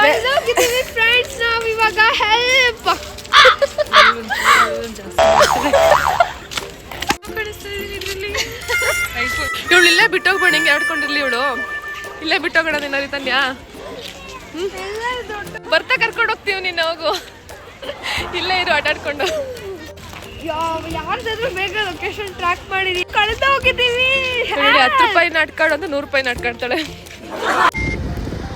ಕಳೆದೋಗಿದ್ದೀವಿ friends ನಾವು ಇವಾಗ help ಇವಳು ಇಲ್ಲೇ ಬಿಟ್ಟೋಗ್ಬೇಡ ಹಿಂಗೆ ಆಡ್ಕೊಂಡಿರ್ಲಿ ಇವಳು ಇಲ್ಲೇ ಬಿಟ್ಟೋಗೋಣ ಏನಾರು ತನ್ಯಾ ಬರ್ತಾ ಕರ್ಕೊಂಡು ಹೋಗ್ತೀವಿ ನೀನು ಹೋಗು ಇಲ್ಲೇ ಇರು ಆಟಾಡ್ಕೊಂಡು ಯಾರ್ದಾದ್ರೂ ಬೇಗ ಲೊಕೇಶನ್ ಟ್ರ್ಯಾಕ್ ಮಾಡಿದೀವಿ ಕಳೆದ ಹೋಗಿದ್ದೀವಿ 10 ರೂಪಾಯಿ ನಾಟ್ಕಾಡು ಅಂತ 100 ರೂಪಾಯಿ ನಾಟ್ಕಾಡ್ತಾಳೆ.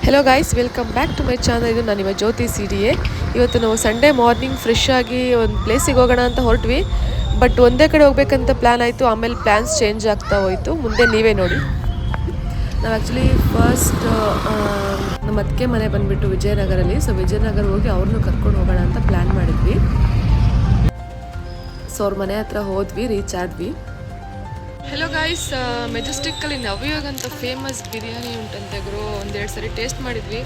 Hello guys, welcome back to my channel. ಇದು ನಾನು ನಿಮ್ಮ ಜ್ಯೋತಿ CDA. ಇವತ್ತು ನಾವು ಸಂಡೇ ಮಾರ್ನಿಂಗ್ ಫ್ರೆಶ್ ಆಗಿ ಒಂದು ಪ್ಲೇಸಿಗೆ ಹೋಗೋಣ ಅಂತ ಹೊರಟ್ವಿ. ಬಟ್ ಒಂದೇ ಕಡೆ ಹೋಗ್ಬೇಕಂತ ಪ್ಲ್ಯಾನ್ ಆಯಿತು, ಆಮೇಲೆ ಪ್ಲ್ಯಾನ್ಸ್ ಚೇಂಜ್ ಆಗ್ತಾ ಹೋಯಿತು. ಮುಂದೆ ನೀವೇ ನೋಡಿ. ನಾವು ಆ್ಯಕ್ಚುಲಿ ಫಸ್ಟ್ ನಮ್ಮ ಅತ್ತಿಗೆ ಮನೆ ಬಂದುಬಿಟ್ಟು ವಿಜಯನಗರಲ್ಲಿ. ಸೊ ವಿಜಯನಗರ ಹೋಗಿ ಅವ್ರನ್ನೂ ಕರ್ಕೊಂಡು ಹೋಗೋಣ ಅಂತ ಪ್ಲ್ಯಾನ್ ಮಾಡಿದ್ವಿ. ಸೊ ಅವ್ರ ಮನೆ ಹತ್ರ ಹೋದ್ವಿ, ರೀಚ್ ಆದ್ವಿ. ಹೆಲೋ ಗಾಯ್ಸ್, ಮೆಜೆಸ್ಟಿಕ್ಕಲ್ಲಿ ನವಯೋಗ ಅಂತ ಫೇಮಸ್ ಬಿರಿಯಾನಿ ಉಂಟಂತೆ ಗುರು. ಒಂದೆರಡು ಸರಿ ಟೇಸ್ಟ್ ಮಾಡಿದ್ವಿ.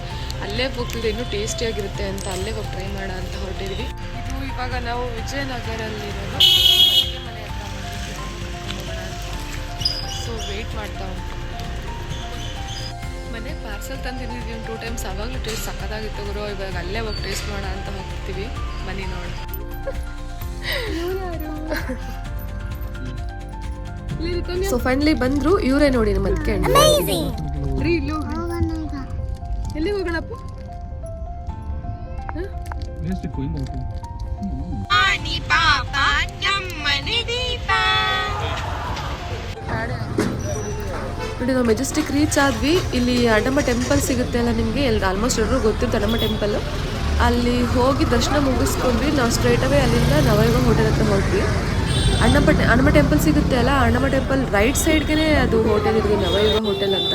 ಅಲ್ಲೇ ಹೋಗ್ತಿದ್ದೆ, ಇನ್ನೂ ಟೇಸ್ಟಿಯಾಗಿರುತ್ತೆ ಅಂತ ಅಲ್ಲೇ ಹೋಗಿ ಟ್ರೈ ಮಾಡೋಣ ಅಂತ ಹೊರಟಿದ್ವಿ. ಇದು ಇವಾಗ ನಾವು ವಿಜಯನಗರಲ್ಲಿರೋದು ಮನೆ ಹತ್ರ ಹೋಗೋಣ ಅಂತ. ಸೊ ವೆಯ್ಟ್ ಮಾಡ್ತಾ ಉಂಟು. ಮನೆ ಪಾರ್ಸಲ್ ತಂದಿದ್ದೀವಿ ಒಂದು 2 ಟೈಮ್ಸ್. ಆವಾಗಲೂ ಟೇಸ್ಟ್ ಸಕ್ಕತ್ತಾಗಿತ್ತು ಗುರು. ಇವಾಗ ಅಲ್ಲೇ ಹೋಗಿ ಟೇಸ್ಟ್ ಮಾಡೋಣ ಅಂತ ಹೋಗ್ತೀವಿ. ಬನ್ನಿ ನೋಡಿ. ಸೊ ಫೈನಲಿ ಬಂದ್ರು ಇವರೇ ನೋಡಿ ನಮ್ಮ ಅದಕ್ಕೆ ಎಲ್ಲಿ ಹೋಗೋಣಪ್ಪ? ನೋಡಿ ನಾವು ಮೆಜೆಸ್ಟಿಕ್ ರೀಚ್ ಆದ್ವಿ. ಇಲ್ಲಿ ಅಣ್ಣಮ್ಮ ಟೆಂಪಲ್ ಸಿಗುತ್ತೆ ಅಲ್ಲ ನಿಮಗೆ, ಆಲ್ಮೋಸ್ಟ್ ಎಲ್ಲರೂ ಗೊತ್ತಿತ್ತು ಅಣ್ಣಮ್ಮ ಟೆಂಪಲ್. ಅಲ್ಲಿ ಹೋಗಿ ದರ್ಶನ ಮುಗಿಸ್ಕೊಂಡ್ವಿ. ನಾವು ಸ್ಟ್ರೈಟ್ ಅವೇ ಅಲ್ಲಿಂದ ನವಯೋಗ ಹೋಟೆಲ್ ಹತ್ರ ಹೋದ್ವಿ. ಅಣ್ಣಮ್ಮ ಟೆಂಪಲ್ ಸಿಗುತ್ತೆ ಅಲ್ಲ, ಅಣ್ಣಮ್ಮ ಟೆಂಪಲ್ ರೈಟ್ ಸೈಡ್ಗೆ ಅದು ಹೋಟೆಲ್ ಇರೋದು, ನವಯೋಗ ಹೋಟೆಲ್ ಅಂತ.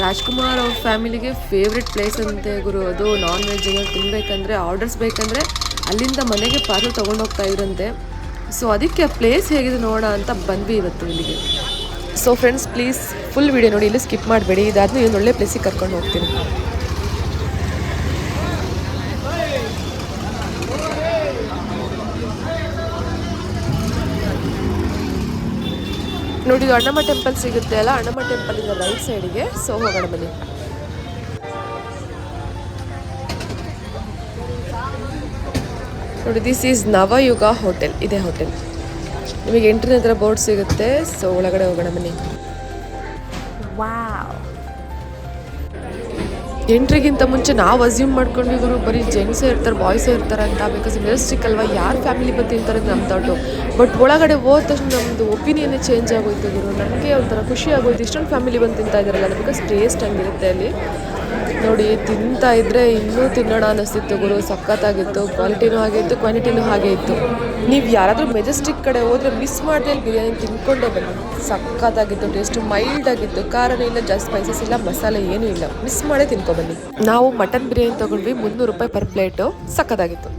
ರಾಜ್ಕುಮಾರ್ ಅವ್ರ ಫ್ಯಾಮಿಲಿಗೆ ಫೇವ್ರೆಟ್ ಪ್ಲೇಸ್ ಅಂತೆ ಗುರು ಅದು. ನಾನ್ ವೆಜ್ ಏನಾದ್ರು ತಿನ್ನಬೇಕಂದ್ರೆ, ಆರ್ಡರ್ಸ್ ಬೇಕಂದರೆ ಅಲ್ಲಿಂದ ಮನೆಗೆ ಪಾರ್ಸಲ್ ತೊಗೊಂಡೋಗ್ತಾ ಇದ್ರಂತೆ. ಸೊ ಅದಕ್ಕೆ ಆ ಪ್ಲೇಸ್ ಹೇಗಿದೆ ನೋಡೋಣ ಅಂತ ಬಂದ್ವಿ ಇವತ್ತು ಇಲ್ಲಿಗೆ. So friends, please full video ನೋಡಿ, ಇಲ್ಲಿ ಸ್ಕಿಪ್ ಮಾಡಬೇಡಿ. ಇದಾದ್ಮೇಲೆ ಇನ್ನೊಂದು ಒಳ್ಳೆ ಪ್ಲೇಸಿಗೆ ಕರ್ಕೊಂಡು ಹೋಗ್ತೀನಿ. ನೋಡಿ, ಇದು ಅಣ್ಣಮ್ಮ ಟೆಂಪಲ್ ಸಿಗುತ್ತೆ ಅಲ್ಲ, ಅಣ್ಣಮ್ಮ ಟೆಂಪಲ್ ಇಂದ ರೈಟ್ ಸೈಡಿಗೆ. ಸೊ ಹೋಗೋಣ ಬನ್ನಿ. ನೋಡಿ, ದಿಸ್ ಈಸ್ ನವಯುಗ ಹೋಟೆಲ್. ಇದೇ ಹೋಟೆಲ್ ನಿಮಗೆ ಎಂಟ್ರಿನ ಹತ್ರ ಬೋರ್ಡ್ ಸಿಗುತ್ತೆ. ಸೊ ಒಳಗಡೆ ಹೋಗೋಣ ಬನ್ನಿ. ವಾವ್, ಎಂಟ್ರಿಗಿಂತ ಮುಂಚೆ ನಾವು ಅಸ್ಯೂಮ್ ಮಾಡ್ಕೊಂಡ್ವಿ ಗುರು, ಬರೀ ಜೆಂಟ್ಸೇ ಇರ್ತಾರೆ, ಬಾಯ್ಸೇ ಇರ್ತಾರೆ ಅಂತ. ಬಿಕಾಸ್ ಮೆಜೆಸ್ಟಿಕ್ ಅಲ್ವಾ, ಯಾರು ಫ್ಯಾಮಿಲಿ ಬಂದು ತಿಂತಾರೆ ನಮ್ಮ ಥಾಟು. ಬಟ್ ಒಳಗಡೆ ಹೋದ ತಕ್ಷಣ ನಮ್ಮದು ಒಪಿನಿಯನ್ನೇ ಚೇಂಜ್ ಆಗೋಯ್ತು ಗುರು. ನಮಗೆ ಒಂಥರ ಖುಷಿ ಆಗೋಯ್ತು, ಇಷ್ಟೊಂದು ಫ್ಯಾಮಿಲಿ ಬಂದು ತಿಂತಾ ಇದ್ದಾರಲ್ಲ. ಬಿಕಾಸ್ ಟೇಸ್ಟ್ ಹಂಗಿರುತ್ತೆ ಅಲ್ಲಿ. ನೋಡಿ, ತಿಂತಾ ಇದ್ದರೆ ಇನ್ನೂ ತಿನ್ನೋಣ ಅನ್ನಿಸ್ತಿತ್ತು ಗುರು. ಸಖತ್ತಾಗಿತ್ತು. ಕ್ವಾಲಿಟಿನೂ ಹಾಗೆ ಇತ್ತು, ಕ್ವಾಂಟಿಟಿನೂ ಹಾಗೆ ಇತ್ತು. ನೀವು ಯಾರಾದರೂ ಮೆಜೆಸ್ಟಿಕ್ ಕಡೆ ಹೋದರೆ ಮಿಸ್ ಮಾಡದೆ ಬಿರಿಯಾನಿ ತಿನ್ಕೊಂಡೇ ಬನ್ನಿ. ಸಖತ್ತಾಗಿತ್ತು. ಟೇಸ್ಟು ಮೈಲ್ಡ್ ಆಗಿತ್ತು, ಖಾರನೂ ಇಲ್ಲ, ಜಾಸ್ತಿ ಸ್ಪೈಸಸ್ ಇಲ್ಲ, ಮಸಾಲೆ ಏನೂ ಇಲ್ಲ. ಮಿಸ್ ಮಾಡೇ ತಿನ್ಕೊಬನ್ನಿ. ನಾವು ಮಟನ್ ಬಿರಿಯಾನಿ ತೊಗೊಂಡ್ವಿ, 300 ರೂಪಾಯಿ ಪರ್ ಪ್ಲೇಟು. ಸಖತ್ತಾಗಿತ್ತು.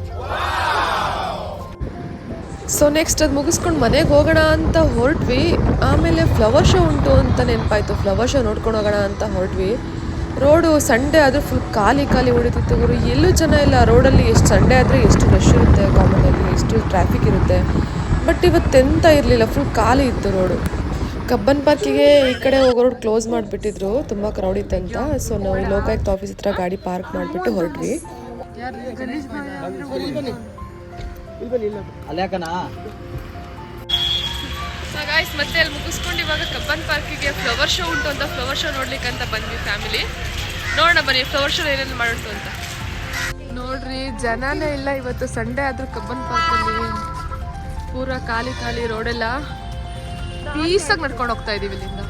ಸೊ ನೆಕ್ಸ್ಟ್ ಅದು ಮುಗಿಸ್ಕೊಂಡು ಮನೆಗೆ ಹೋಗೋಣ ಅಂತ ಹೊರಟ್ವಿ. ಆಮೇಲೆ ಫ್ಲವರ್ ಶೋ ಉಂಟು ಅಂತ ನೆನಪಾಯಿತು. ಫ್ಲವರ್ ಶೋ ನೋಡ್ಕೊಂಡು ಹೋಗೋಣ ಅಂತ ಹೊರಟ್ವಿ. ರೋಡು ಸಂಡೇ ಆದರೆ ಫುಲ್ ಖಾಲಿ ಹೊಡಿತಿತ್ತು ಗುರು. ಎಲ್ಲೂ ಜನ ಇಲ್ಲ ರೋಡಲ್ಲಿ. ಎಷ್ಟು ಸಂಡೇ ಆದರೆ ಎಷ್ಟು ರಶ್ ಇರುತ್ತೆ, ಕಾಮನಲ್ಲಿ ಎಷ್ಟು ಟ್ರಾಫಿಕ್ ಇರುತ್ತೆ. ಬಟ್ ಇವತ್ತೆಂತ ಇರಲಿಲ್ಲ, ಫುಲ್ ಖಾಲಿ ಇತ್ತು ರೋಡು. ಕಬ್ಬನ್ ಪಾರ್ಕಿಗೆ ಈ ಕಡೆ ಹೋಗೋ ರೋಡ್ ಕ್ಲೋಸ್ ಮಾಡಿಬಿಟ್ಟಿದ್ರು, ತುಂಬ ಕ್ರೌಡ್ ಇತ್ತಂತ. ಸೊ ನಾವು ಈ ಲೋಕಾಯುಕ್ತ ಆಫೀಸ್ ಹತ್ರ ಗಾಡಿ ಪಾರ್ಕ್ ಮಾಡಿಬಿಟ್ಟು ಹೊರಟ್ವಿ. ಗಾಯ್ಸ್, ಮತ್ತೆ ಅಲ್ಲಿ ಮುಗಿಸ್ಕೊಂಡು ಇವಾಗ ಕಬ್ಬನ್ ಪಾರ್ಕಿಗೆ ಫ್ಲವರ್ ಶೋ ಉಂಟು ಅಂತ, ಫ್ಲವರ್ ಶೋ ನೋಡ್ಲಿಕ್ಕೆ ಅಂತ ಬಂದ್ವಿ ಫ್ಯಾಮಿಲಿ. ನೋಡೋಣ ಬನ್ನಿ ಫ್ಲವರ್ ಶೋ ಏನೇನು ಮಾಡುತ್ತೋ ಅಂತ. ನೋಡ್ರಿ, ಜನನೇ ಇಲ್ಲ ಇವತ್ತು. ಸಂಡೇ ಆದ್ರೂ ಕಬ್ಬನ್ ಪಾರ್ಕಲ್ಲಿ ಪೂರಾ ಖಾಲಿ ರೋಡೆಲ್ಲ. ಪೀಸಾಗಿ ನಡ್ಕೊಂಡು ಹೋಗ್ತಾ ಇದೀವಿ ಇಲ್ಲಿಂದ.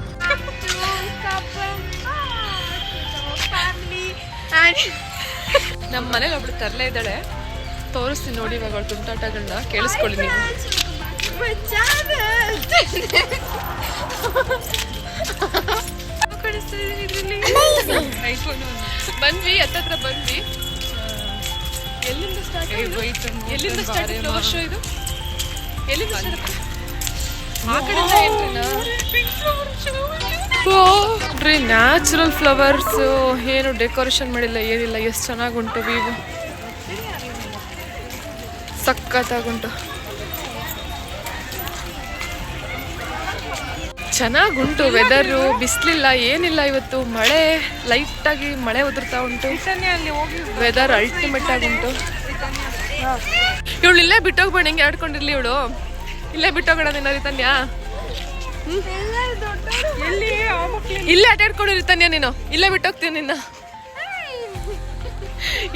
ನಮ್ಮ ಮನೇಲಿ ಒಬ್ಳು ತರಲೇ ಇದ್ದಾಳೆ, ತೋರಿಸ್ತೀನಿ ನೋಡಿ ಇವಾಗ ಅವಳು ತುಂಟಾಟಗಳನ್ನ. ಕೇಳಿಸ್ಕೊಳ್ಳಿ ನೀವು. ಬಂದ್ವಿ, ಹತ್ತತ್ರ ಬಂದ್ವಿ. ಎಲ್ಲಿಂದ ಸ್ಟಾರ್ಟ್ ಫ್ಲವರ್ ಶೋ ಇದು? ಎಲ್ಲಿಂದ ಸ್ಟಾರ್ಟ್? ಆ ಕಡೆಯಿಂದ ನೋಡ್ರಿ, ನ್ಯಾಚುರಲ್ ಫ್ಲವರ್ಸ್, ಏನು ಡೆಕೋರೇಷನ್ ಮಾಡಿಲ್ಲ, ಏನಿಲ್ಲ. ಎಷ್ಟು ಚೆನ್ನಾಗುಂಟು ವ್ಯೂ, ಸಖತ್ತಾಗುಂಟು. ಚೆನ್ನಾಗುಂಟು ವೆದರು, ಬಿಸಿಲಿಲ್ಲ ಏನಿಲ್ಲ. ಇವತ್ತು ಮಳೆ ಲೈಟಾಗಿ ಮಳೆ ಉದುರ್ತಾ ಉಂಟು. ವೆದರ್ ಅಲ್ಟಿಮೇಟ್ ಆಗಿ ಉಂಟು. ಇವಳು ಇಲ್ಲೇ ಬಿಟ್ಟೋಗ್ಬೇಡ, ಹಿಂಗೆ ಆಡ್ಕೊಂಡಿರ್ಲಿ ಇವಳು. ಇಲ್ಲೇ ಬಿಟ್ಟೋಗೋಣ ನಿನ್ನ ರಿತನ್ಯಾ. ಇಲ್ಲೇ ಆಟ ಆಡ್ಕೊಂಡಿರ್ತಾನ್ಯಾ ನೀನು. ಇಲ್ಲೇ ಬಿಟ್ಟೋಗ್ತೀವಿ ನಿನ್ನ.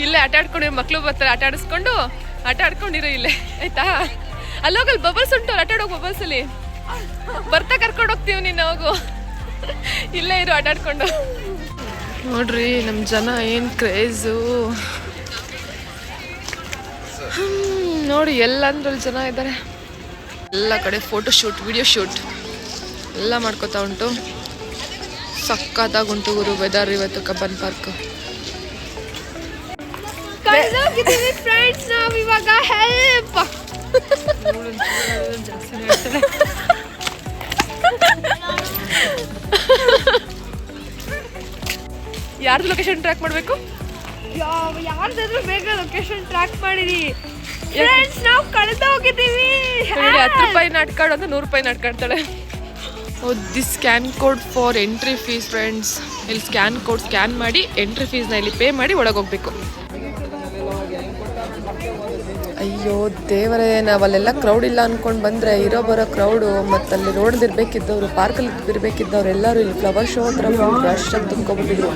ಇಲ್ಲೇ ಆಟ ಆಡ್ಕೊಂಡಿರೋ ಮಕ್ಳು ಬರ್ತಾರೆ, ಆಟ ಆಡಿಸ್ಕೊಂಡು ಆಟ ಆಡ್ಕೊಂಡಿರೋ ಇಲ್ಲೇ ಆಯ್ತಾ. ಅಲ್ಲೋಗಲ್ಲಿ ಬಬಲ್ಸ್ ಉಂಟು, ಆಟ ಆಡೋಗಿ ಬಬಲ್ಸ್ ಅಲ್ಲಿ ಬರ್ತಾ ಕರ್ಕೊಂಡು ಹೋಗ್ತೀವಿ ನೀನು. ಹೋಗು, ಇಲ್ಲೇ ಇರು ಆಟ ಆಡ್ಕೊಂಡು. ನೋಡ್ರಿ ನಮ್ಮ ಜನ ಏನು ಕ್ರೇಜು ನೋಡಿ. ಎಲ್ಲಂದ್ರಲ್ಲಿ ಜನ ಇದ್ದಾರೆ. ಎಲ್ಲ ಕಡೆ ಫೋಟೋ ಶೂಟ್, ವಿಡಿಯೋ ಶೂಟ್ ಎಲ್ಲ ಮಾಡ್ಕೋತಾ ಉಂಟು. ಸಕ್ಕತ್ತಾಗಿ ಉಂಟು ಗುರು ವೆದರ್ ಇವತ್ತು ಕಬ್ಬನ್ ಪಾರ್ಕ್. ಫ್ರೆಂಡ್ಸ್ ನಾವು ಇವಾಗ ಹೆಲ್ಪ್ ಯಾರ್ದು ಲೊಕೇಶನ್ ಟ್ರ್ಯಾಕ್ ಮಾಡಬೇಕು? ಯಾರ್ದಾದ್ರೂ ಬೇಗ ಲೊಕೇಶನ್ ಟ್ರ್ಯಾಕ್ ಮಾಡಿರಿ ಫ್ರೆಂಡ್ಸ್. ನಾವು ಕಳೆದ ಹೋಗಿದ್ದೀವಿ. 10 ರೂಪಾಯಿ ನಾಟ್ಕಾಡು ಅಂತ 100 ರೂಪಾಯಿ ನಾಟ್ಕಾಡ್ತಾಳೆ. This scan code for entry fees friends. ಇಲ್ಲಿ ಸ್ಕ್ಯಾನ್ ಕೋಡ್ ಸ್ಕ್ಯಾನ್ ಮಾಡಿ ಎಂಟ್ರಿ ಫೀಸ್ನ ಇಲ್ಲಿ ಪೇ ಮಾಡಿ ಒಳಗೆ ಹೋಗ್ಬೇಕು. ಅಯ್ಯೋ ದೇವರೇ, ನಾವಲ್ಲೆಲ್ಲ ಕ್ರೌಡ್ ಇಲ್ಲ ಅಂದ್ಕೊಂಡು ಬಂದರೆ ಇರೋ ಬರೋ ಕ್ರೌಡು ಮತ್ತು ಅಲ್ಲಿ ರೋಡ್ದು ಇರಬೇಕಿದ್ದವರು, ಪಾರ್ಕಲ್ಲಿ ಇರಬೇಕಿದ್ದವ್ರು ಎಲ್ಲರೂ ಇಲ್ಲಿ ಫ್ಲವರ್ ಶೋ ಹತ್ರ ರಶ್ ಆಗಿ ತುಂಬ್ಕೊಬಿಟ್ಟಿದ್ರು.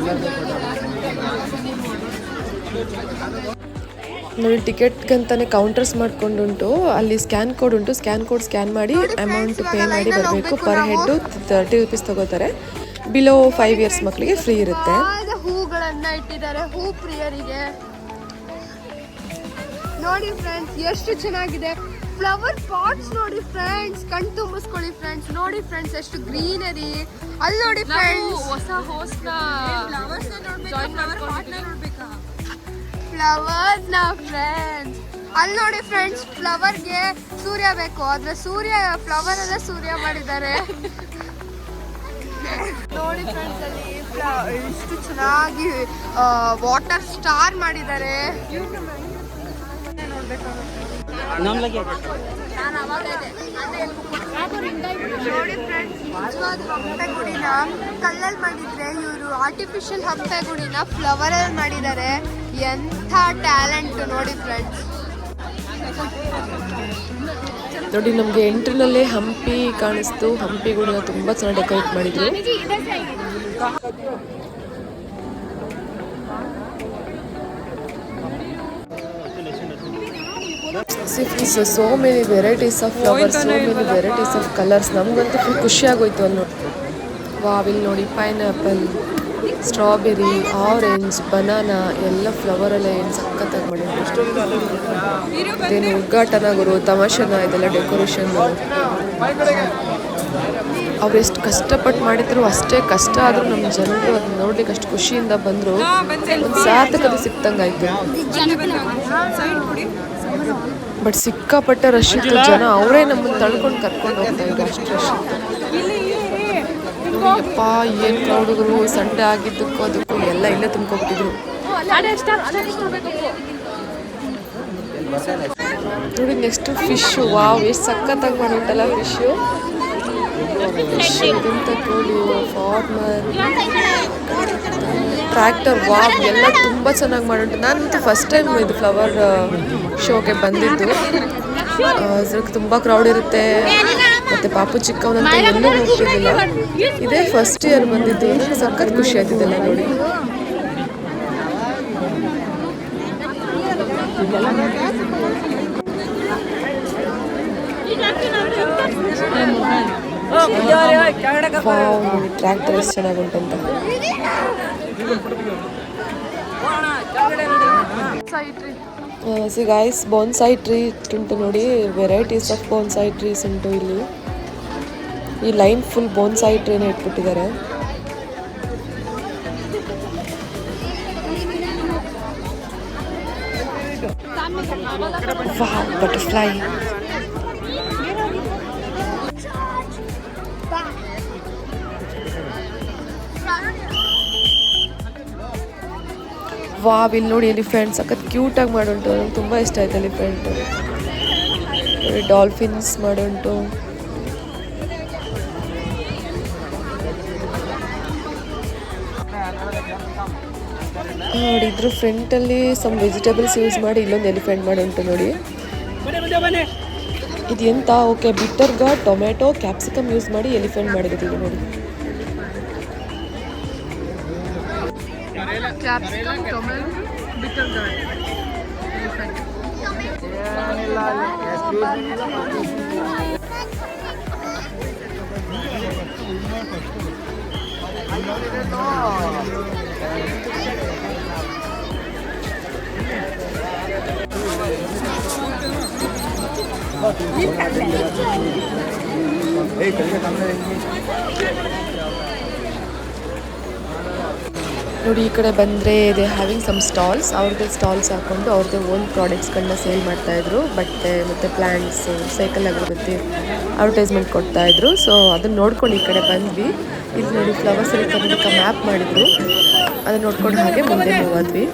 ನೋಡಿ ಟಿಕೆಟ್ಗಂತಾನೆ ಕೌಂಟರ್ಸ್ ಮಾಡ್ಕೊಂಡುಂಟು. ಅಲ್ಲಿ ಸ್ಕ್ಯಾನ್ ಕೋಡ್ ಉಂಟು, ಸ್ಕ್ಯಾನ್ ಕೋಡ್ ಸ್ಕ್ಯಾನ್ ಮಾಡಿ ಅಮೌಂಟ್ ಪೇ ಮಾಡಿ ಬರಬೇಕು. ಪರ್ ಹೆಡ್ಡು 30 ರೂಪೀಸ್ ತಗೋತಾರೆ. ಬಿಲೋ 5 ಇಯರ್ಸ್ ಮಕ್ಕಳಿಗೆ ಫ್ರೀ ಇರುತ್ತೆ. ಹೂಗಳನ್ನ ಇಟ್ಟಿದ್ದಾರೆ ಹೂ ಪ್ರಿಯರಿಗೆ. ನೋಡಿ ಫ್ರೆಂಡ್ಸ್ ಎಷ್ಟು ಚೆನ್ನಾಗಿದೆ. ಫ್ಲವರ್ ಪಾಟ್ಸ್ ನೋಡಿ ಫ್ರೆಂಡ್ಸ್, ಕಣ್ ತುಂಬಿಸ್ಕೊಳ್ಳಿ ಫ್ರೆಂಡ್ಸ್. ನೋಡಿ ಫ್ರೆಂಡ್ಸ್ ಎಷ್ಟು ಗ್ರೀನರಿ. ಅಲ್ಲಿ ನೋಡಿ ಫ್ರೆಂಡ್ಸ್ ಹೊಸ ಹೋಸ್ಟ್ ಫ್ಲವರ್ಸ್ ನ ಫ್ರೆಂಡ್ಸ್. ಅಲ್ಲಿ ನೋಡಿ ಫ್ರೆಂಡ್ಸ್, ಫ್ಲವರ್ಗೆ ಸೂರ್ಯ ಬೇಕು, ಆದ್ರೆ ಸೂರ್ಯ ಫ್ಲವರ್ ಎಲ್ಲ ಸೂರ್ಯ ಮಾಡಿದ್ದಾರೆ. ನೋಡಿ ಫ್ರೆಂಡ್ಸ್ ಅಲ್ಲಿ ಎಷ್ಟು ಚೆನ್ನಾಗಿ ವಾಟರ್ ಸ್ಟಾರ್ ಮಾಡಿದ್ದಾರೆ. ನೋಡಿ ಫ್ರೆಂಡ್ಸ್, ನಿಜವಾದ ಹಂಪೆ ಗುಡಿನ ಕಲ್ಲಲ್ಲಿ ಮಾಡಿದ್ರೆ ಇವರು ಆರ್ಟಿಫಿಷಿಯಲ್ ಹಂಪೆ ಗುಡಿನ ಫ್ಲವರ್ ಅಲ್ಲಿ ಮಾಡಿದ್ದಾರೆ. ಎಂಥ ಟ್ಯಾಲೆಂಟ್ ನೋಡಿ ಫ್ರೆಂಡ್ಸ್. ನೋಡಿ ನಮಗೆ ಎಂಟ್ರಿನಲ್ಲೇ ಹಂಪಿ ಕಾಣಿಸ್ತು. ಹಂಪಿ ಗುಡಿನ ತುಂಬ ಚೆನ್ನಾಗಿ ಡೆಕೋರೇಟ್ ಮಾಡಿದ್ರು. so many varieties of flowers, so many varieties of colors. ನಮಗಂತೂ ಫುಲ್ ಖುಷಿ ಆಗೋಯ್ತು ಅಲ್ಲಿ ನೋಡಿ. ಇಲ್ಲಿ ನೋಡಿ ಪೈನಾಪಲ್, ಸ್ಟ್ರಾಬೆರಿ, ಆರೆಂಜ್, ಬನಾನಾ ಎಲ್ಲ ಫ್ಲವರಲ್ಲೇ ಏನು ಸಖತ್ತಾಗಿ ಮಾಡಿದ್ರು. ಇದೇನು ಉದ್ಘಾಟನಾ ಗುರು, ತಮಾಷೆನ ಇದೆಲ್ಲ ಡೆಕೋರೇಷನ್. ಅವ್ರು ಎಷ್ಟು ಕಷ್ಟಪಟ್ಟು ಮಾಡಿದ್ರು ಅಷ್ಟೇ ಕಷ್ಟ ಆದರೂ ನಮ್ಮ ಜನರು ಅದನ್ನ ನೋಡ್ಲಿಕ್ಕೆ ಅಷ್ಟು ಖುಷಿಯಿಂದ ಬಂದರು. ಒಂದು ಸಾರ್ಥಕತೆ ಸಿಕ್ತಂಗಾಯ್ತು. ಬಟ್ ಸಿಕ್ಕಾಪಟ್ಟೆ ರಶ್ ಇತ್ತು. ಜನ ಅವರೇ ನಮ್ಮನ್ನು ತಳ್ಕೊಂಡು ಕರ್ಕೊಂಡು ಹೋಗ್ತಾ ಇದ್ರು, ಅಷ್ಟು ರಶ್ ಇತ್ತು. ನೋಡಿಯಪ್ಪ ಏನು ಕ್ರೌಡ್ಗಳು. ಸಂಡೆ ಆಗಿದ್ದಕ್ಕೂ ಅದಕ್ಕೂ ಎಲ್ಲ ಇಲ್ಲೇ ತುಂಬ್ಕೊಬಿಟ್ಟಿದ್ರು. ನೋಡಿ ನೆಕ್ಸ್ಟ್ ಫಿಶ್. ವಾವ್ ಎಷ್ಟು ಸಖತ್ತಾಗಿ ಮಾಡಿಬಿಟ್ಟಲ್ಲ ಫಿಶು. ಇಂಥ ಕೋಳಿ, ಫಾರ್ಮರ್, ಟ್ರ್ಯಾಕ್ಟರ್, ವಾವ್ ಎಲ್ಲ ತುಂಬ ಚೆನ್ನಾಗಿ ಮಾಡಿಬಿಟ್ಟು. ನಾನಂತೂ ಫಸ್ಟ್ ಟೈಮ್ ಇದು ಫ್ಲವರ್ ಶೋಗೆ ಬಂದಿದ್ದು. ಅದ್ರಿಗೆ ತುಂಬ ಕ್ರೌಡ್ ಇರುತ್ತೆ. ಮತ್ತು ಪಾಪು ಚಿಕ್ಕವನಂತ ಎಲ್ಲೂ ಹೋಗ್ತಿರ್ಲಿಲ್ಲ. ಇದೇ ಫಸ್ಟ್ ಇಯರ್ ಬಂದಿದ್ದು. ಸಖತ್ ಖುಷಿ ಆಯ್ತಿದ್ದೆಲ್ಲ ನೋಡಿ. ಟ್ರ್ಯಾಕ್ಟರ್ ಎಷ್ಟು ಚೆನ್ನಾಗುಂಟಂತ. ಸಿ ಗಾಯ್ಸ್, ಬೋನ್ಸಾಯಿ ಟ್ರೀ ಉಂಟು ನೋಡಿ. ವೆರೈಟೀಸ್ ಆಫ್ ಬೋನ್ಸಾಯಿ ಟ್ರೀಸ್ ಉಂಟು ಇಲ್ಲಿ. ಈ ಲೈನ್ ಫುಲ್ ಬೋನ್ಸಾಯಿ ಟ್ರೀನೇ ಇಟ್ಬಿಟ್ಟಿದ್ದಾರೆ. Wow, butterfly. ವಾವ್, ಇಲ್ಲಿ ನೋಡಿ ಎಲಿಫೆಂಟ್ ಸಖತ್ ಕ್ಯೂಟಾಗಿ ಮಾಡುಂಟು. ನಂಗೆ ತುಂಬ ಇಷ್ಟ ಆಯ್ತು ಎಲಿಫೆಂಟು. ಡಾಲ್ಫಿನ್ಸ್ ಮಾಡುಂಟು. ನೋಡಿ ಇದ್ರ ಫ್ರಂಟಲ್ಲಿ ಸಮ್ ವೆಜಿಟೇಬಲ್ಸ್ ಯೂಸ್ ಮಾಡಿ ಇಲ್ಲೊಂದು ಎಲಿಫೆಂಟ್ ಮಾಡಿ ಉಂಟು ನೋಡಿ. ಇದು ಎಂತ ಓಕೆ ಬಿಟ್ಟರ್ ಗಾರ್ಡ್ ಟೊಮೆಟೊ ಕ್ಯಾಪ್ಸಿಕಮ್ ಯೂಸ್ ಮಾಡಿ ಎಲಿಫೆಂಟ್ ಮಾಡಿದ್ದೀವಿ ನೋಡಿ. ನೋಡಿ ಈ ಕಡೆ ಬಂದರೆ ಇದೆ ಹ್ಯಾವಿಂಗ್ ಸಮ್ ಸ್ಟಾಲ್ಸ್. ಅವ್ರದ್ದೇ ಸ್ಟಾಲ್ಸ್ ಹಾಕ್ಕೊಂಡು ಅವ್ರದ್ದೇ ಓನ್ ಪ್ರಾಡಕ್ಟ್ಸ್ಗಳನ್ನ ಸೇಲ್ ಮಾಡ್ತಾಯಿದ್ರು. ಬಟ್ಟೆ ಮತ್ತು ಪ್ಲ್ಯಾಂಟ್ಸು ಸೈಕಲ್ ಅಗರಬತ್ತಿ ಅಡ್ವರ್ಟೈಸ್ಮೆಂಟ್ ಕೊಡ್ತಾಯಿದ್ರು. ಸೊ ಅದನ್ನು ನೋಡ್ಕೊಂಡು ಈ ಕಡೆ ಬಂದ್ವಿ. ಇಲ್ಲಿ ನೋಡಿ ಫ್ಲವರ್ಸ್ ಅಲ್ಲಿ ಕರ್ನಾಟಕ ಮ್ಯಾಪ್ ಮಾಡಿದ್ರು. ಅದನ್ನು ನೋಡ್ಕೊಂಡು ಹಾಗೆ ಮುಂದೆ ಹೋದ್ವಿ.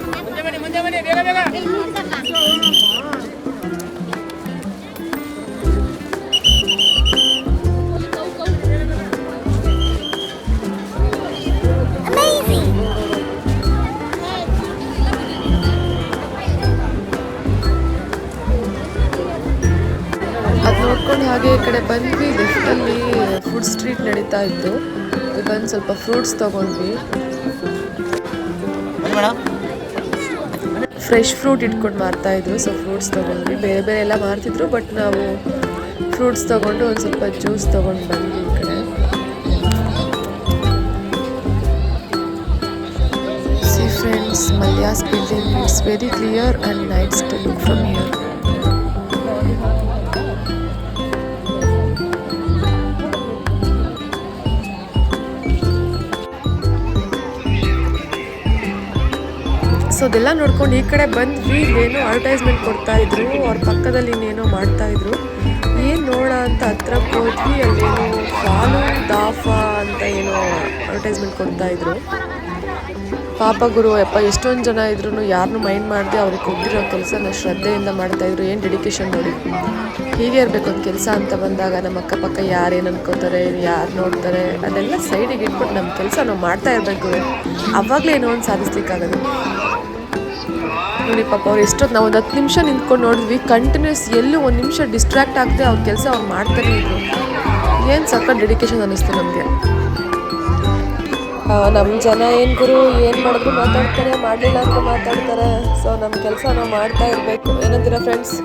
ನೋಡ್ಕೊಂಡು ಹಾಗೆ ಈ ಕಡೆ ಬಂದ್ವಿ. ಲೆಫ್ಟಲ್ಲಿ ಫುಡ್ ಸ್ಟ್ರೀಟ್ ನಡೀತಾ ಇತ್ತು. ಬಂದು ಸ್ವಲ್ಪ ಫ್ರೂಟ್ಸ್ ತೊಗೊಂಡ್ವಿ. ಫ್ರೆಶ್ ಫ್ರೂಟ್ ಇಟ್ಕೊಂಡು ಮಾರ್ತಾಯಿದ್ರು. ಸೊ ಫ್ರೂಟ್ಸ್ ತೊಗೊಂಡ್ವಿ. ಬೇರೆ ಬೇರೆ ಎಲ್ಲ ಮಾರ್ತಿದ್ರು, ಬಟ್ ನಾವು ಫ್ರೂಟ್ಸ್ ತೊಗೊಂಡು ಒಂದು ಸ್ವಲ್ಪ ಜ್ಯೂಸ್ ತೊಗೊಂಡು ಬಂದ್ವಿ ಈ ಕಡೆ. See friends, Mallya's building it's very clear and nice to look from here. So ಅದೆಲ್ಲ ನೋಡ್ಕೊಂಡು ಈ ಕಡೆ ಬಂದ್ವಿ. ಇಲ್ಲೇನೋ ಅಡ್ವರ್ಟೈಸ್ಮೆಂಟ್ ಕೊಡ್ತಾಯಿದ್ರು. ಅವ್ರ ಪಕ್ಕದಲ್ಲಿ ಇನ್ನೇನೋ ಮಾಡ್ತಾಯಿದ್ರು. ಏನು ನೋಡ ಅಂತ ಹತ್ರಕ್ಕೆ ಹೋದ್ವಿ. ಅಲ್ಲೇನೋ ಫಾಲು ದಾಫಾ ಅಂತ ಏನೋ ಅಡ್ವರ್ಟೈಸ್ಮೆಂಟ್ ಕೊಡ್ತಾಯಿದ್ರು. ಪಾಪ ಗುರು ಯಪ್ಪ, ಎಷ್ಟೊಂದು ಜನ ಇದ್ರು ಯಾರನ್ನೂ ಮೈಂಡ್ ಮಾಡದೆ ಅವ್ರಿಗೆ ಕೊಟ್ಟಿರೋ ಕೆಲಸನ ಶ್ರದ್ಧೆಯಿಂದ ಮಾಡ್ತಾಯಿದ್ರು. ಏನು ಡೆಡಿಕೇಶನ್ ನೋಡಿ. ಹೀಗೆ ಇರಬೇಕು ಒಂದು ಕೆಲಸ ಅಂತ ಬಂದಾಗ. ನಮ್ಮ ಅಕ್ಕಪಕ್ಕ ಯಾರೇನು ಅನ್ಕೋತಾರೆ, ಯಾರು ನೋಡ್ತಾರೆ, ಅದೆಲ್ಲ ಸೈಡಿಗೆ ಇಟ್ಬಿಟ್ಟು ನಮ್ಮ ಕೆಲಸ ನಾವು ಮಾಡ್ತಾ ಇರಬೇಕು. ಅವಾಗಲೇ ಏನೋ ಒಂದು ಸಾಧಿಸ್ಲಿಕ್ಕಾಗೋದು ನೋಡಿ. ಪಾಪ ಅವ್ರು ಎಷ್ಟೊತ್ತು ನಾವು ಒಂದು 10 ನಿಮಿಷ ನಿಂತ್ಕೊಂಡು ನೋಡಿದ್ವಿ. ಕಂಟಿನ್ಯೂಸ್ ಎಲ್ಲೂ ಒಂದು ನಿಮಿಷ ಡಿಸ್ಟ್ರಾಕ್ಟ್ ಆಗದೆ ಅವ್ರ ಕೆಲಸ ಅವ್ರು ಮಾಡ್ತಾನೆ ಇದ್ರು. ಏನು ಸಖತ್ ಡೆಡಿಕೇಶನ್ ಅನ್ನಿಸ್ತು ನಮಗೆ. ನಮ್ಮ ಜನ ಏನು ಗುರು ಏನು ಮಾಡಿದ್ರು ಮಾತಾಡ್ತಾರೆ, ಮಾಡಲಿಲ್ಲ ಅಂತ ಮಾತಾಡ್ತಾರೆ. ಸೊ ನಮ್ಮ ಕೆಲಸ ನಾವು ಮಾಡ್ತಾ ಇರಬೇಕು. ಏನಂತೀರಾ ಫ್ರೆಂಡ್ಸ್?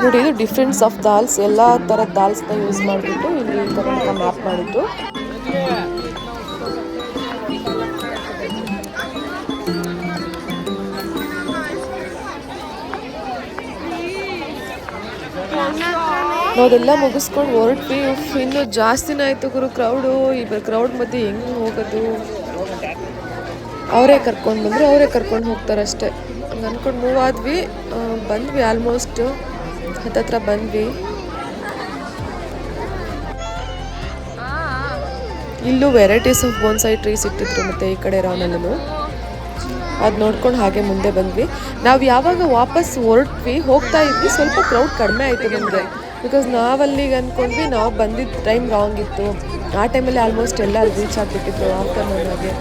ನೋಡಿ ಇದು ಡಿಫ್ರೆನ್ಸ್ ಆಫ್ ದಾಲ್ಸ್. ಎಲ್ಲ ಥರದ ದಾಲ್ಸ್ನ ಯೂಸ್ ಮಾಡಿಬಿಟ್ಟು ಇಲ್ಲಿ ಕರ್ನಾಟಕ ಮ್ಯಾಪ್ ಮಾಡಿದ್ದು. ನಾವೆಲ್ಲ ಮುಗಿಸ್ಕೊಂಡು ಹೊರಟ್ವಿ. ಇನ್ನೂ ಜಾಸ್ತಿನೇ ಆಯಿತು ಗುರು ಕ್ರೌಡು. ಈ ಕ್ರೌಡ್ ಮಧ್ಯೆ ಹೆಂಗೆ ಹೋಗೋದು? ಅವರೇ ಕರ್ಕೊಂಡು ಬಂದರು, ಅವರೇ ಕರ್ಕೊಂಡು ಹೋಗ್ತಾರಷ್ಟೇ. ಹಂಗೆ ಅಂದ್ಕೊಂಡು ಮೂವ್ ಆದ್ವಿ. ಬಂದ್ವಿ ಆಲ್ಮೋಸ್ಟ್ ಹತ್ತತ್ರ ಬಂದ್ವಿ. ಇಲ್ಲೂ ವೆರೈಟೀಸ್ ಆಫ್ ಬೋನ್ಸಾಯಿ ಟ್ರೀಸ್ ಇಟ್ಟಿದ್ರು. ಮತ್ತು ಈ ಕಡೆ ರೌನಲ್ಲೂ ಅದು ನೋಡ್ಕೊಂಡು ಹಾಗೆ ಮುಂದೆ ಬಂದ್ವಿ. ನಾವು ಯಾವಾಗ ವಾಪಸ್ ಹೊರಟ್ವಿ ಹೋಗ್ತಾ ಇದ್ವಿ, ಸ್ವಲ್ಪ ಕ್ರೌಡ್ ಕಡಿಮೆ ಆಯಿತು ನಮಗೆ. ಬಿಕಾಸ್ ನಾವಲ್ಲಿಗೆ ಅಂದ್ಕೊಂಡ್ವಿ, ನಾವು ಬಂದಿದ್ದ ಟೈಮ್ ರಾಂಗ್ ಇತ್ತು. ಆ ಟೈಮಲ್ಲಿ ಆಲ್ಮೋಸ್ಟ್ ಎಲ್ಲ ಅಲ್ಲಿ ರೀಚ್ ಆಗಿಬಿಟ್ಟಿತ್ತು ಆಫ್ಟರ್ನೂನಾಗೆ.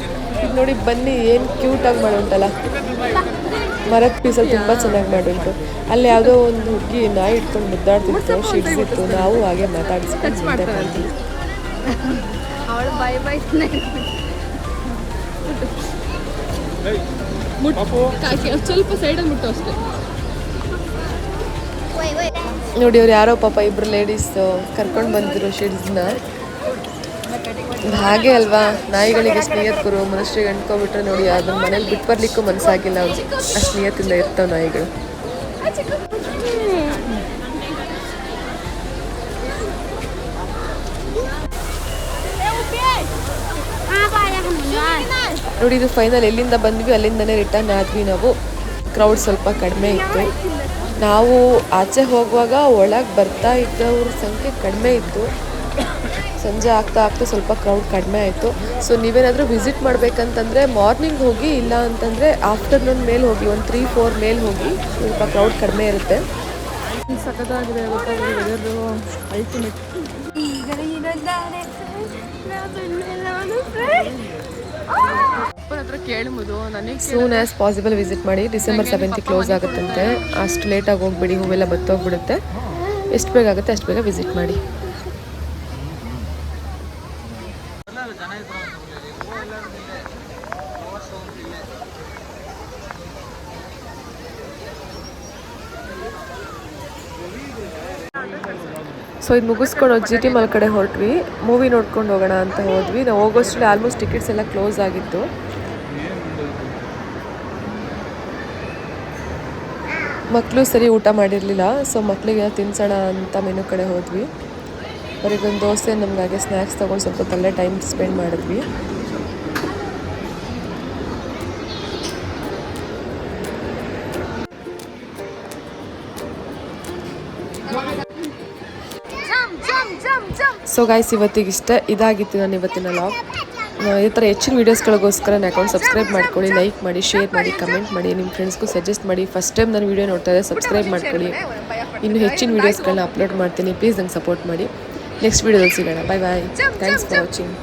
ಈಗ ನೋಡಿ ಬನ್ನಿ ಏನು ಕ್ಯೂಟಾಗಿ ಮಾಡುಂಟಲ್ಲ. ಮರದ ಪೀಸಲ್ಲಿ ತುಂಬ ಚೆನ್ನಾಗಿ ಮಾಡುಂಟು. ಅಲ್ಲಿ ಯಾವುದೋ ಒಂದು ಹುಡುಗಿ ನಾಯಿ ಇಟ್ಕೊಂಡು ಮುದ್ದಾಡ್ತಿತ್ತು, ಶಿಡ್ಸಿತ್ತು. ನಾವು ಹಾಗೆ ಮಾತಾಡಿಸ್ಕೊಂಡು ಮುಂದೆ ಬಂದ್ವಿ. ಸ್ವಲ್ಪ ಸೈಡಲ್ಲಿ ಮುಟ್ಟು ಅಷ್ಟೇ. ನೋಡಿ ಅವ್ರು ಯಾರೋ ಪಾಪ ಇಬ್ಬರು ಲೇಡೀಸ್ ಕರ್ಕೊಂಡು ಬಂದಿದ್ರು ಶಿಡ್ಸ್ನ. ಹಾಗೆ ಅಲ್ವಾ ನಾಯಿಗಳಿಗೆ ಎಷ್ಟು ನಿಯತ್ಕರು, ಮನುಷ್ಯರಿಗೆ ಅಂದ್ಕೊಬಿಟ್ರೆ ನೋಡಿ ಅದನ್ನ ಮನೇಲಿ ಬಿಟ್ಟು ಬರ್ಲಿಕ್ಕೂ ಮನಸ್ಸಾಗಿಲ್ಲ. ಅವ್ರು ಅಷ್ಟು ನಿಯತ್ತಿಂದ ಇರ್ತಾವೆ ನಾಯಿಗಳು. ನೋಡಿ ಇದು ಫೈನಲ್ ಎಲ್ಲಿಂದ ಬಂದ್ವಿ ಅಲ್ಲಿಂದನೇ ರಿಟರ್ನ್ ಆದ್ವಿ ನಾವು. ಕ್ರೌಡ್ ಸ್ವಲ್ಪ ಕಡಿಮೆ ಇತ್ತು. ನಾವು ಆಚೆ ಹೋಗುವಾಗ ಒಳಗೆ ಬರ್ತಾ ಇದ್ದವ್ರ ಸಂಖ್ಯೆ ಕಡಿಮೆ ಇತ್ತು. ಸಂಜೆ ಆಗ್ತಾ ಆಗ್ತಾ ಸ್ವಲ್ಪ ಕ್ರೌಡ್ ಕಡಿಮೆ ಆಯಿತು. ಸೊ ನೀವೇನಾದರೂ ವಿಸಿಟ್ ಮಾಡಬೇಕಂತಂದರೆ ಮಾರ್ನಿಂಗ್ ಹೋಗಿ, ಇಲ್ಲ ಅಂತಂದರೆ ಆಫ್ಟರ್ನೂನ್ ಮೇಲೆ ಹೋಗಿ, ಒಂದು 3-4 ಮೇಲೆ ಹೋಗಿ, ಸ್ವಲ್ಪ ಕ್ರೌಡ್ ಕಡಿಮೆ ಇರುತ್ತೆ. ಸಖತ್ತಾಗಿದೆ ವೆದರು ಅಲ್ಟಿಮೇಟ್. ಹತ್ರ ಕೇಳ್ಬೋದು ನನಗೆ ಸೂನ್ ಆ್ಯಸ್ ಪಾಸಿಬಲ್ ವಿಸಿಟ್ ಮಾಡಿ. ಡಿಸೆಂಬರ್ 7th ಕ್ಲೋಸ್ ಆಗುತ್ತಂತೆ. ಅಷ್ಟು ಲೇಟಾಗಿ ಹೋಗ್ಬಿಡಿ, ಹೂವೆಲ್ಲ ಬತ್ತೋಗ್ಬಿಡುತ್ತೆ. ಎಷ್ಟು ಬೇಗ ಆಗುತ್ತೆ ಅಷ್ಟು ಬೇಗ ವಿಸಿಟ್ ಮಾಡಿ. ಸೊ ಇದು ಮುಗಿಸ್ಕೊಂಡು GT ಮಾಲ್ ಕಡೆ ಹೊರಟ್ವಿ. ಮೂವಿ ನೋಡ್ಕೊಂಡು ಹೋಗೋಣ ಅಂತ ಹೋದ್ವಿ. ನಾವು ಹೋಗೋಷ್ಟರಲ್ಲಿ ಆಲ್ಮೋಸ್ಟ್ ಟಿಕೆಟ್ಸ್ ಎಲ್ಲ ಕ್ಲೋಸ್ ಆಗಿತ್ತು. ಮಕ್ಕಳು ಸರಿ ಊಟ ಮಾಡಿರಲಿಲ್ಲ. ಸೊ ಮಕ್ಕಳಿಗೆ ತಿನ್ಸೋಣ ಅಂತ ಮೆನು ಕಡೆ ಹೋದ್ವಿ. ಅವರಿಗೊಂದು ದೋಸೆ, ನಮಗಾಗೆ ಸ್ನ್ಯಾಕ್ಸ್ ತೊಗೊಂಡು ಸ್ವಲ್ಪ ತಲೆ ಟೈಮ್ ಸ್ಪೆಂಡ್ ಮಾಡಿದ್ವಿ. ಸೊ ಗೈಸ್, ಇವತ್ತಿಗಿಷ್ಟೇ. ಇದಾಗಿತ್ತು ನಾನು ಇವತ್ತಿನ ಲಾಗ್. ಈ ಥರ ಹೆಚ್ಚಿನ ವೀಡಿಯೋಸ್ಗಳಿಗೋಸ್ಕರ ನನ್ನ ಅಕೌಂಟ್ ಸಬ್ಸ್ಕ್ರೈಬ್ ಮಾಡ್ಕೊಳ್ಳಿ, ಲೈಕ್ ಮಾಡಿ, ಶೇರ್ ಮಾಡಿ, ಕಮೆಂಟ್ ಮಾಡಿ, ನಿಮ್ಮ ಫ್ರೆಂಡ್ಸ್ಗೂ ಸಜೆಸ್ಟ್ ಮಾಡಿ. ಫಸ್ಟ್ ಟೈಮ್ ನಾನು ವೀಡಿಯೋ ನೋಡ್ತಾ ಇದ್ದೆ, ಸಬ್ಸ್ಕ್ರೈಬ್ ಮಾಡ್ಕೊಳ್ಳಿ. ಇನ್ನು ಹೆಚ್ಚಿನ ವೀಡಿಯೋಸ್ಗಳನ್ನ ಅಪ್ಲೋಡ್ ಮಾಡ್ತೀನಿ. ಪ್ಲೀಸ್ ನಂಗೆ ಸಪೋರ್ಟ್ ಮಾಡಿ. ನೆಕ್ಸ್ಟ್ ವೀಡಿಯೋದಲ್ಲಿ ಸಿಗೋಣ. Bye bye. Thanks for watching.